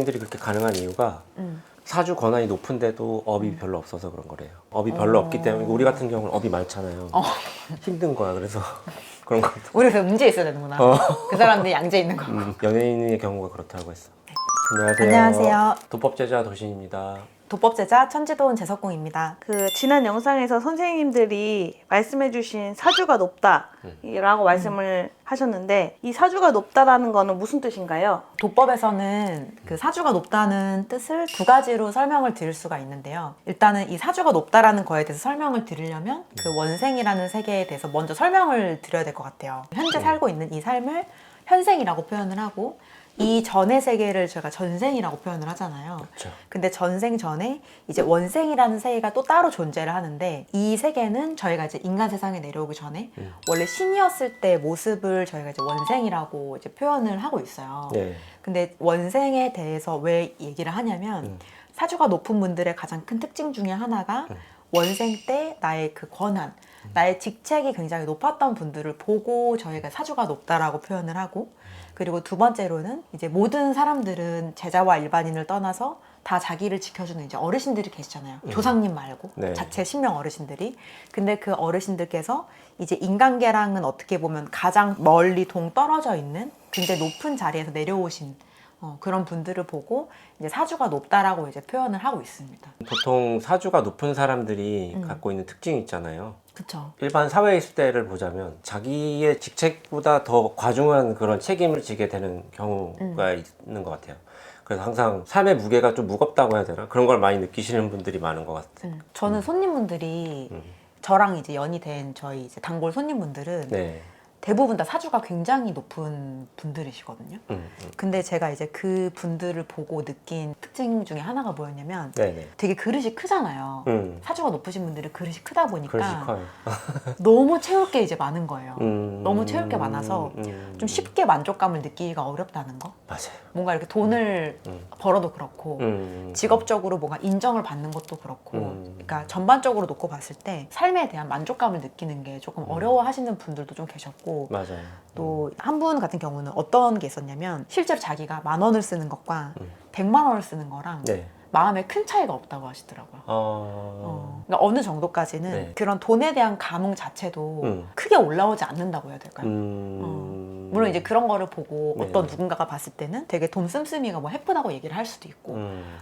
연예인들이 그렇게 가능한 이유가 사주 권한이 높은데도 업이 별로 없어서 그런 거래요. 업이 별로 없기 때문에 우리 같은 경우는 업이 많잖아요. 힘든 거야. 그래서 그런 거. 우리 그 문제 있어야 되는구나. 그 사람들이 양재 있는 거. 연예인의 경우가 그렇다고 했어. 안녕하세요. 안녕하세요. 도법제자 도신입니다. 도법제자 천지도원 재석공입니다. 그 지난 영상에서 선생님들이 말씀해주신 사주가 높다라고 말씀을 하셨는데 이 사주가 높다라는 거는 무슨 뜻인가요? 도법에서는 그 사주가 높다는 뜻을 두 가지로 설명을 드릴 수가 있는데요. 일단은 이 사주가 높다라는 거에 대해서 설명을 드리려면 그 원생이라는 세계에 대해서 먼저 설명을 드려야 될 것 같아요. 현재 살고 있는 이 삶을 현생이라고 표현을 하고 이 전의 세계를 제가 전생이라고 표현을 하잖아요. 그렇죠. 근데 전생 전에 이제 원생이라는 세계가 또 따로 존재를 하는데 이 세계는 저희가 이제 인간 세상에 내려오기 전에 원래 신이었을 때 모습을 저희가 이제 원생이라고 이제 표현을 하고 있어요. 네. 근데 원생에 대해서 왜 얘기를 하냐면 사주가 높은 분들의 가장 큰 특징 중에 하나가 원생 때 나의 그 권한, 나의 직책이 굉장히 높았던 분들을 보고 저희가 사주가 높다라고 표현을 하고, 그리고 두 번째로는 이제 모든 사람들은 제자와 일반인을 떠나서 다 자기를 지켜주는 이제 어르신들이 계시잖아요. 조상님 말고 네. 자체 신명 어르신들이. 근데 그 어르신들께서 이제 인간계랑은 어떻게 보면 가장 멀리 동떨어져 있는 굉장히 높은 자리에서 내려오신 그런 분들을 보고 이제 사주가 높다라고 이제 표현을 하고 있습니다. 보통 사주가 높은 사람들이 갖고 있는 특징이 있잖아요. 그렇죠. 일반 사회에 있을 때를 보자면 자기의 직책보다 더 과중한 그런 책임을 지게 되는 경우가 있는 것 같아요. 그래서 항상 삶의 무게가 좀 무겁다고 해야 되나? 그런 걸 많이 느끼시는 분들이 많은 것 같아요. 저는 손님분들이 저랑 이제 연이 된 저희 이제 단골 손님분들은 네. 대부분 다 사주가 굉장히 높은 분들이시거든요. 근데 제가 이제 그 분들을 보고 느낀 특징 중에 하나가 뭐였냐면 네네. 되게 그릇이 크잖아요. 사주가 높으신 분들이 그릇이 크다 보니까 그릇이 커요. 너무 채울 게 이제 많은 거예요. 음. 너무 채울 게 많아서 좀 쉽게 만족감을 느끼기가 어렵다는 거. 맞아요. 뭔가 이렇게 돈을 벌어도 그렇고 직업적으로 뭔가 인정을 받는 것도 그렇고 그러니까 전반적으로 놓고 봤을 때 삶에 대한 만족감을 느끼는 게 조금 어려워하시는 분들도 좀 계셨고, 맞아요. 또 한 분 같은 경우는 어떤 게 있었냐면 실제로 자기가 10,000원을 쓰는 것과 100만 원을 쓰는 거랑 네. 마음에 큰 차이가 없다고 하시더라고요. 그러니까 어느 정도까지는 네. 그런 돈에 대한 감흥 자체도 크게 올라오지 않는다고 해야 될까요? 물론 이제 그런 거를 보고 네. 어떤 누군가가 봤을 때는 되게 돈 씀씀이가 뭐 해프다고 얘기를 할 수도 있고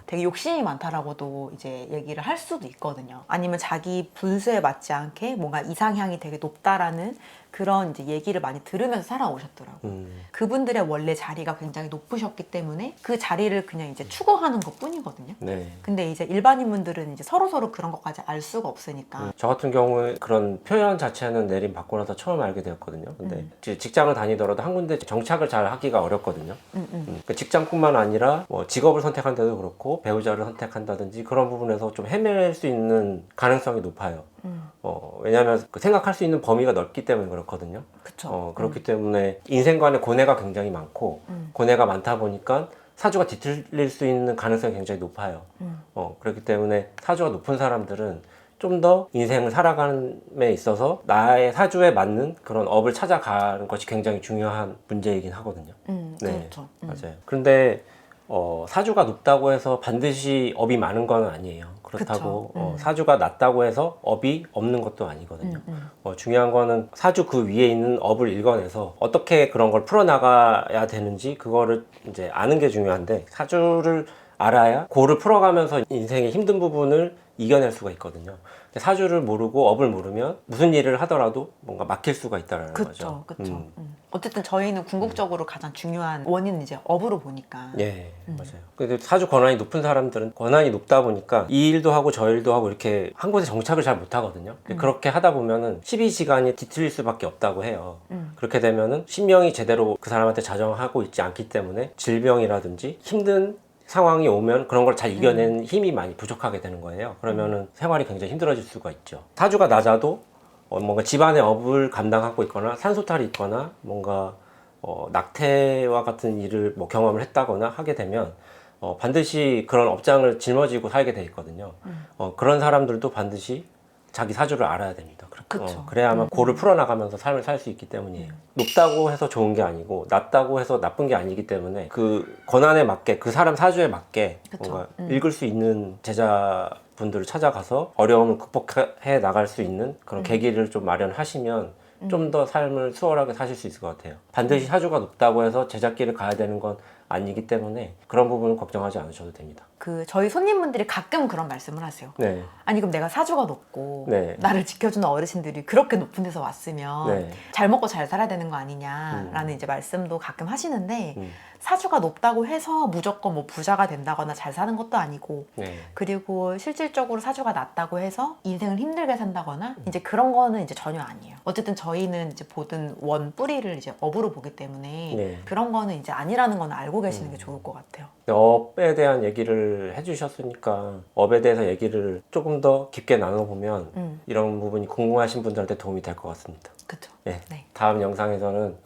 되게 욕심이 많다라고도 이제 얘기를 할 수도 있거든요. 아니면 자기 분수에 맞지 않게 뭔가 이상향이 되게 높다라는 그런 이제 얘기를 많이 들으면서 살아오셨더라고요. 그분들의 원래 자리가 굉장히 높으셨기 때문에 그 자리를 그냥 이제 추구하는 것 뿐이거든요. 네. 근데 이제 일반인분들은 이제 서로 그런 것까지 알 수가 없으니까. 저 같은 경우에 그런 표현 자체는 내림 받고 나서 처음 알게 되었거든요. 근데 직장을 다니더라도 한 군데 정착을 잘 하기가 어렵거든요. 그 직장뿐만 아니라 뭐 직업을 선택한다도 그렇고 배우자를 선택한다든지 그런 부분에서 좀 헤맬 수 있는 가능성이 높아요. 왜냐하면 그 생각할 수 있는 범위가 넓기 때문에 그렇거든요. 그쵸. 그렇기 때문에 인생관의 고뇌가 굉장히 많고 고뇌가 많다 보니까 사주가 뒤틀릴 수 있는 가능성이 굉장히 높아요. 그렇기 때문에 사주가 높은 사람들은 좀 더 인생을 살아감에 있어서 나의 사주에 맞는 그런 업을 찾아가는 것이 굉장히 중요한 문제이긴 하거든요. 네, 그렇죠. 맞아요. 그런데 사주가 높다고 해서 반드시 업이 많은 건 아니에요. 그렇다고 사주가 낮다고 해서 업이 없는 것도 아니거든요. 중요한 거는 사주 그 위에 있는 업을 읽어내서 어떻게 그런 걸 풀어나가야 되는지 그거를 이제 아는 게 중요한데, 사주를 알아야 그를 풀어가면서 인생의 힘든 부분을 이겨낼 수가 있거든요. 사주를 모르고 업을 모르면 무슨 일을 하더라도 뭔가 막힐 수가 있다는 거죠. 그렇죠. 어쨌든 저희는 궁극적으로 가장 중요한 원인은 이제 업으로 보니까. 예, 맞아요. 근데 사주 권한이 높은 사람들은 권한이 높다 보니까 이 일도 하고 저 일도 하고 이렇게 한 곳에 정착을 잘 못 하거든요. 그렇게 하다 보면은 12시간이 뒤틀릴 수밖에 없다고 해요. 그렇게 되면은 신명이 제대로 그 사람한테 자정하고 있지 않기 때문에 질병이라든지 힘든 상황이 오면 그런 걸 잘 이겨내는 힘이 많이 부족하게 되는 거예요. 그러면은 생활이 굉장히 힘들어질 수가 있죠. 사주가 낮아도 뭔가 집안의 업을 감당하고 있거나 산소탈이 있거나 뭔가 낙태와 같은 일을 뭐 경험을 했다거나 하게 되면 반드시 그런 업장을 짊어지고 살게 돼 있거든요. 그런 사람들도 반드시 자기 사주를 알아야 됩니다. 그쵸. 그래야만 고를 풀어나가면서 삶을 살 수 있기 때문이에요. 높다고 해서 좋은 게 아니고 낮다고 해서 나쁜 게 아니기 때문에 그 권한에 맞게 그 사람 사주에 맞게 그쵸. 뭔가 읽을 수 있는 제자분들을 찾아가서 어려움을 극복해 나갈 수 있는 그런 계기를 좀 마련하시면 좀 더 삶을 수월하게 사실 수 있을 것 같아요. 반드시 사주가 높다고 해서 제자길을 가야 되는 건 아니기 때문에 그런 부분은 걱정하지 않으셔도 됩니다. 그 저희 손님분들이 가끔 그런 말씀을 하세요. 네. 아니 그럼 내가 사주가 높고 네. 나를 지켜주는 어르신들이 그렇게 높은 데서 왔으면 네. 잘 먹고 잘 살아야 되는 거 아니냐라는 이제 말씀도 가끔 하시는데 음. 사주가 높다고 해서 무조건 뭐 부자가 된다거나 잘 사는 것도 아니고 네. 그리고 실질적으로 사주가 낮다고 해서 인생을 힘들게 산다거나 이제 그런 거는 이제 전혀 아니에요. 어쨌든 저희는 이제 보든 원 뿌리를 이제 업으로 보기 때문에 네. 그런 거는 이제 아니라는 건 알고 계시는 게 좋을 것 같아요. 업에 대한 얘기를 해주셨으니까 업에 대해서 얘기를 조금 더 깊게 나눠보면 이런 부분이 궁금하신 분들한테 도움이 될 것 같습니다. 그렇죠. 네. 네. 다음 영상에서는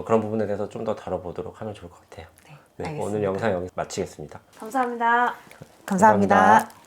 그런 부분에 대해서 좀 더 다뤄보도록 하면 좋을 것 같아요. 네. 네, 알겠습니다. 오늘 영상 여기 마치겠습니다. 감사합니다. 감사합니다. 감사합니다.